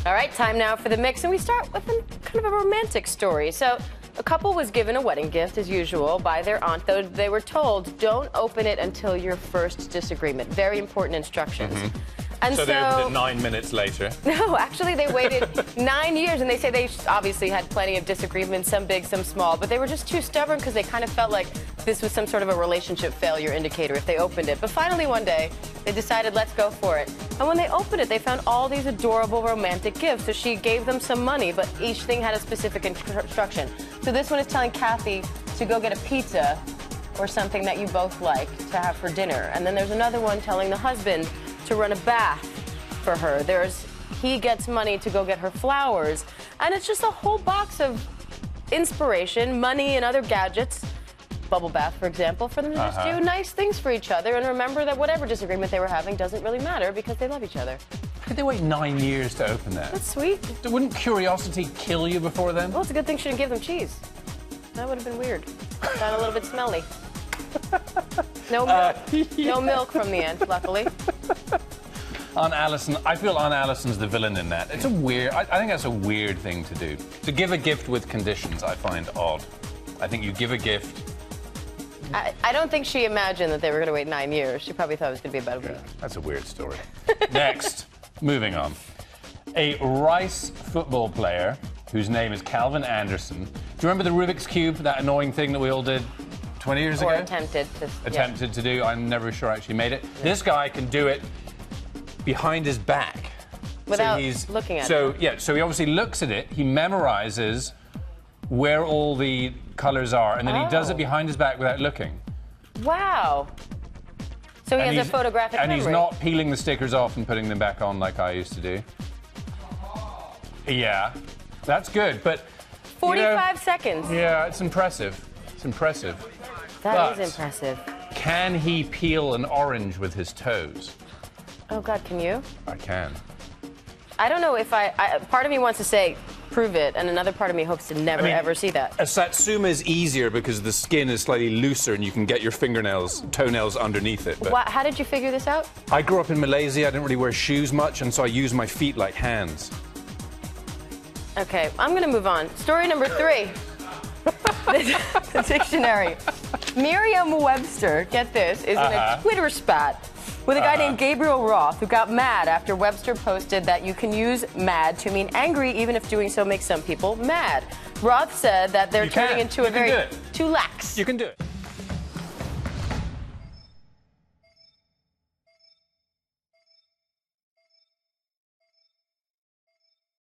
All right, time now for the mix, and we start with kind of a romantic story. So, a couple was given a wedding gift, as usual, by their aunt, though they were told, don't open it until your first disagreement. Very important instructions. And so they opened it 9 minutes later. No, actually, they waited 9 years, and they say they obviously had plenty of disagreements, some big, some small, but they were just too stubborn because they kind of felt like this was some sort of a relationship failure indicator if they opened it. But finally, one day, they decided, let's go for it. And when they opened it, they found all these adorable romantic gifts. So she gave them some money, but each thing had a specific instruction. So this one is telling Kathy to go get a pizza or something that you both like to have for dinner. And then there's another one telling the husband to run a bath for her. He gets money to go get her flowers. And it's just a whole box of inspiration, money and other gadgets, bubble bath, for example, for them to just do nice things for each other and remember that whatever disagreement they were having doesn't really matter because they love each other. How could they wait 9 years to open that? That's sweet. Wouldn't curiosity kill you before then? Well, it's a good thing she didn't give them cheese. That would have been weird. Sound a little bit smelly. No milk. No milk from the aunt, luckily. Aunt Alison, I feel Aunt Alison's the villain in that. It's a weird, I think that's a weird thing to do. To give a gift with conditions, I find odd. I think you give a gift. I don't think she imagined that they were going to wait 9 years. She probably thought it was going to be about a week. That's a weird story. Next, moving on. A Rice football player whose name is Calvin Anderson. Do you remember the Rubik's Cube, that annoying thing that we all did 20 years ago? Or attempted to do. I'm never sure I actually made it. Yeah. This guy can do it behind his back. Without looking at it. Yeah, so he obviously looks at it, he memorizes where all the colors are, and then he does it behind his back without looking. Wow. So he has a photographic memory. And he's not peeling the stickers off and putting them back on like I used to do. Yeah, that's good, but 45 seconds. Yeah, it's impressive. It's impressive. That is impressive. Can he peel an orange with his toes? Oh, God, can you? I can. I don't know if part of me wants to say, prove it, and another part of me hopes to never, ever see that. A Satsuma is easier because the skin is slightly looser and you can get your toenails underneath it. But How did you figure this out? I grew up in Malaysia. I didn't really wear shoes much, and so I used my feet like hands. Okay, I'm going to move on. Story number 3. The dictionary. Merriam-Webster, get this, is in a Twitter spat with a guy named Gabriel Roth, who got mad after Webster posted that you can use mad to mean angry even if doing so makes some people mad. Roth said that they're turning into too lax. You can do it.